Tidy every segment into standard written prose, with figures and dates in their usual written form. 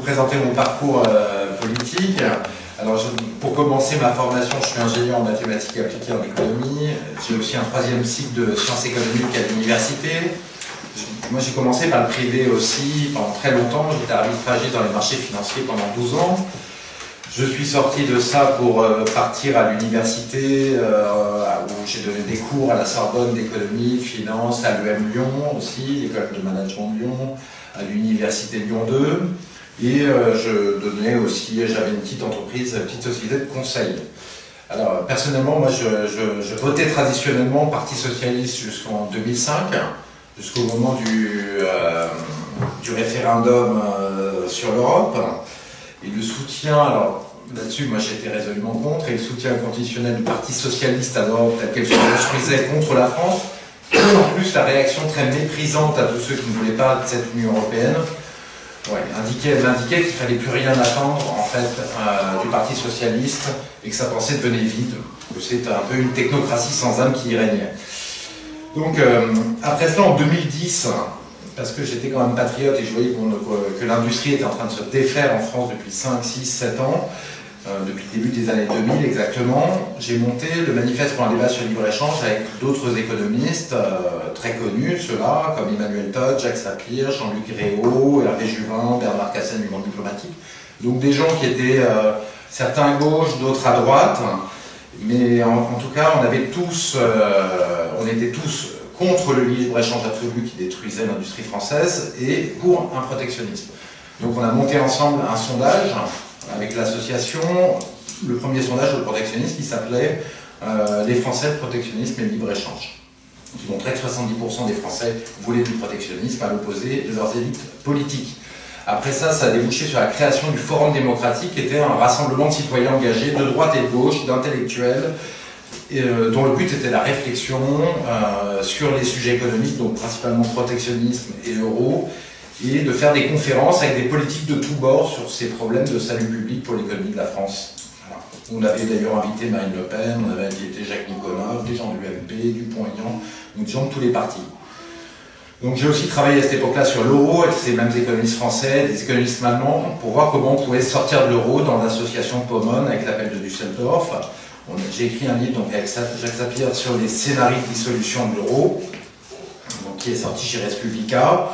présenter mon parcours politique. Alors, pour commencer ma formation, je suis ingénieur en mathématiques appliquées en économie. J'ai aussi un 3e cycle de sciences économiques à l'université. Moi, j'ai commencé par le privé aussi pendant très longtemps. J'étais arbitragiste dans les marchés financiers pendant 12 ans. Je suis sorti de ça pour partir à l'université, où j'ai donné des cours à la Sorbonne d'économie, de finance, à l'EM Lyon aussi, l'école de management de Lyon, à l'université Lyon 2. Et je donnais aussi, j'avais une petite entreprise, une petite société de conseil. Alors personnellement, moi je votais traditionnellement au Parti Socialiste jusqu'en 2005, jusqu'au moment du référendum sur l'Europe. Et le soutien, alors là-dessus, moi j'étais résolument contre, et le soutien conditionnel du Parti Socialiste à l'Europe tel qu'elle se construisait contre la France, et en plus la réaction très méprisante à tous ceux qui ne voulaient pas de cette Union européenne, indiquait qu'il ne fallait plus rien attendre en fait du Parti Socialiste et que sa pensée devenait vide, que c'était un peu une technocratie sans âme qui y régnait. Donc après cela, en 2010, parce que j'étais quand même patriote et je voyais que l'industrie était en train de se défaire en France depuis 5, 6, 7 ans, depuis le début des années 2000 exactement, j'ai monté le manifeste pour un débat sur le libre-échange avec d'autres économistes très connus, ceux-là, comme Emmanuel Todt, Jacques Sapir, Jean-Luc Réau, Hervé Juvin, Bernard Cassen du monde diplomatique. Donc des gens qui étaient certains à gauche, d'autres à droite, mais en tout cas on était tous contre le libre-échange absolu qui détruisait l'industrie française et pour un protectionnisme. Donc on a monté ensemble un sondage avec l'association, le premier sondage de protectionnisme qui s'appelait Les Français, le protectionnisme et le libre-échange. Qui montrait que 70% des Français voulaient du protectionnisme à l'opposé de leurs élites politiques. Après ça, ça a débouché sur la création du Forum démocratique, qui était un rassemblement de citoyens engagés de droite et de gauche, d'intellectuels, dont le but était la réflexion sur les sujets économiques, donc principalement protectionnisme et euro, et de faire des conférences avec des politiques de tous bords sur ces problèmes de salut public pour l'économie de la France. Voilà. On avait d'ailleurs invité Marine Le Pen, on avait invité Jacques Nicolas, des gens de l'UMP, Dupont-Aignan, donc des gens de tous les partis. Donc j'ai aussi travaillé à cette époque-là sur l'euro avec ces mêmes économistes français, des économistes allemands, pour voir comment on pouvait sortir de l'euro dans l'association Pomone avec l'appel de Düsseldorf. J'ai écrit un livre donc, avec Jacques Sapir sur les scénarios de dissolution de l'euro, qui est sorti chez Res Publica.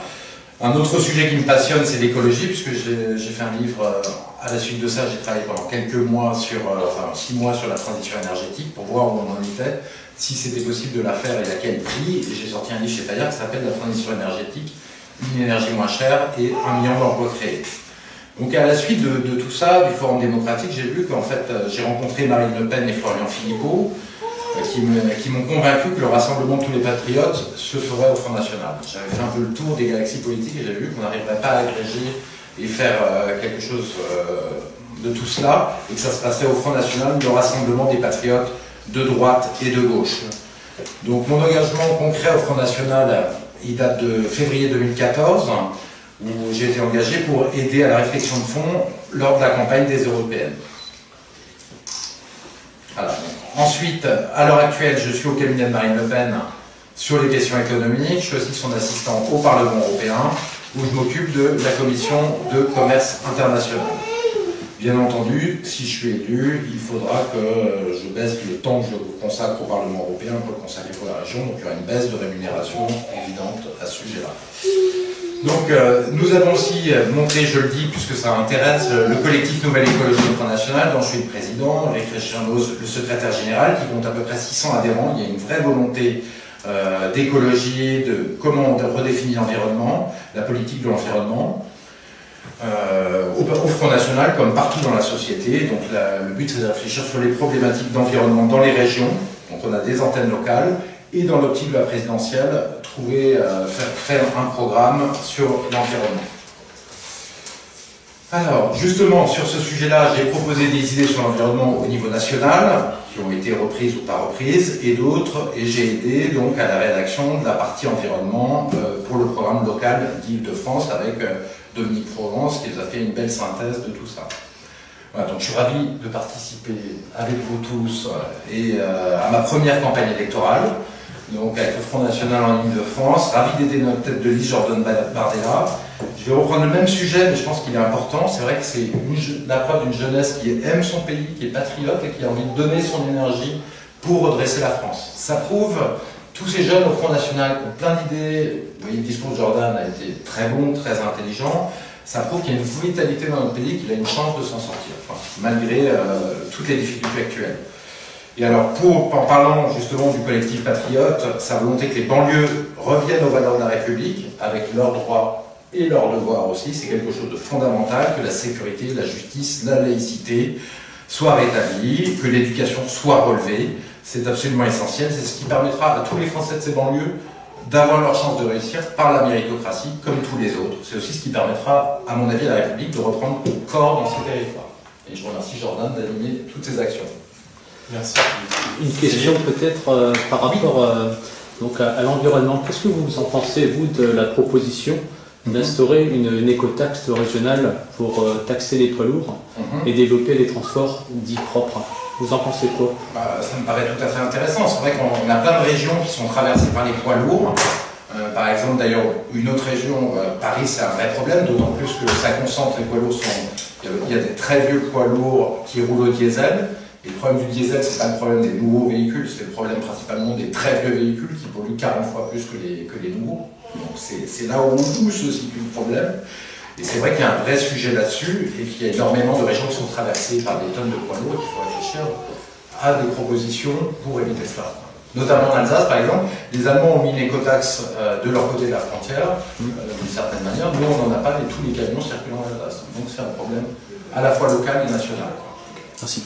Un autre sujet qui me passionne, c'est l'écologie, puisque j'ai fait un livre, à la suite de ça, j'ai travaillé pendant quelques mois, 6 mois sur la transition énergétique, pour voir où on en était, si c'était possible de la faire et à quel prix. Et j'ai sorti un livre chez Fayard qui s'appelle La transition énergétique, une énergie moins chère et 1 million d'emplois créés. Donc à la suite de tout ça, du Forum démocratique, j'ai vu qu'en fait, j'ai rencontré Marine Le Pen et Florian Philippot, qui m'ont convaincu que le rassemblement de tous les patriotes se ferait au Front National. J'avais fait un peu le tour des galaxies politiques et j'ai vu qu'on n'arriverait pas à agréger et faire quelque chose de tout cela, et que ça se passerait au Front National, le rassemblement des patriotes de droite et de gauche. Donc mon engagement concret au Front National, il date de février 2014, où j'ai été engagé pour aider à la réflexion de fond lors de la campagne des européennes. Voilà. Ensuite, à l'heure actuelle, je suis au cabinet de Marine Le Pen sur les questions économiques. Je suis aussi son assistant au Parlement européen, où je m'occupe de la commission de commerce international. Bien entendu, si je suis élu, il faudra que je baisse le temps que je consacre au Parlement européen pour le consacrer pour la région. Donc il y aura une baisse de rémunération évidente à ce sujet-là. Donc nous avons aussi monté, je le dis puisque ça intéresse, le collectif Nouvelle Écologie au Front National, dont je suis le président, Eric Reichenhaus, le secrétaire général, qui compte à peu près 600 adhérents. Il y a une vraie volonté d'écologie, de comment on redéfinit l'environnement, la politique de l'environnement, au Front National comme partout dans la société. Donc le but c'est de réfléchir sur les problématiques d'environnement dans les régions. Donc on a des antennes locales. Et dans l'optique de la présidentielle, faire un programme sur l'environnement. Alors, justement, sur ce sujet-là, j'ai proposé des idées sur l'environnement au niveau national, qui ont été reprises ou pas reprises, et d'autres, et j'ai aidé donc à la rédaction de la partie environnement pour le programme local d'Île-de-France avec Dominique Provence, qui nous a fait une belle synthèse de tout ça. Voilà, donc je suis ravi de participer avec vous tous à ma première campagne électorale. Donc avec le Front National en Île-de-France, ravi d'aider notre tête de liste Jordan Bardella, Je vais reprendre le même sujet, mais je pense qu'il est important. C'est vrai que c'est la preuve d'une jeunesse qui aime son pays, qui est patriote et qui a envie de donner son énergie pour redresser la France. Ça prouve, tous ces jeunes au Front National qui ont plein d'idées, vous voyez, le discours de Jordan a été très bon, très intelligent, ça prouve qu'il y a une vitalité dans notre pays, qu'il a une chance de s'en sortir, enfin, malgré toutes les difficultés actuelles. Et alors, en parlant justement du collectif patriote, sa volonté que les banlieues reviennent aux valeurs de la République, avec leurs droits et leurs devoirs aussi, c'est quelque chose de fondamental, que la sécurité, la justice, la laïcité soient rétablies, que l'éducation soit relevée, c'est absolument essentiel, c'est ce qui permettra à tous les Français de ces banlieues d'avoir leur chance de réussir par la méritocratie, comme tous les autres. C'est aussi ce qui permettra, à mon avis, à la République de reprendre corps dans ces territoires. Et je remercie Jordan d'animer toutes ces actions. Merci. Une question peut-être par rapport donc à l'environnement. Qu'est-ce que vous en pensez, vous, de la proposition d'instaurer une écotaxe régionale pour taxer les poids lourds et développer les transports dits propres? Vous en pensez quoi? Ça me paraît tout à fait intéressant. C'est vrai qu'on a plein de régions qui sont traversées par les poids lourds. Par exemple, d'ailleurs, une autre région, Paris, c'est un vrai problème, d'autant plus que ça concentre les poids lourds. Il y a des très vieux poids lourds qui roulent au diesel. Et le problème du diesel, c'est pas le problème des nouveaux véhicules, c'est le problème principalement des très vieux véhicules qui polluent 40 fois plus que les nouveaux. Donc c'est là où se situe le problème. Et c'est vrai qu'il y a un vrai sujet là-dessus et qu'il y a énormément de régions qui sont traversées par des tonnes de poids lourds. Il faut réfléchir à des propositions pour éviter cela. Notamment en Alsace, par exemple, les Allemands ont mis une écotaxe de leur côté de la frontière, d'une certaine manière. Nous, on n'en a pas et tous les camions circulent en Alsace. Donc c'est un problème à la fois local et national. Merci.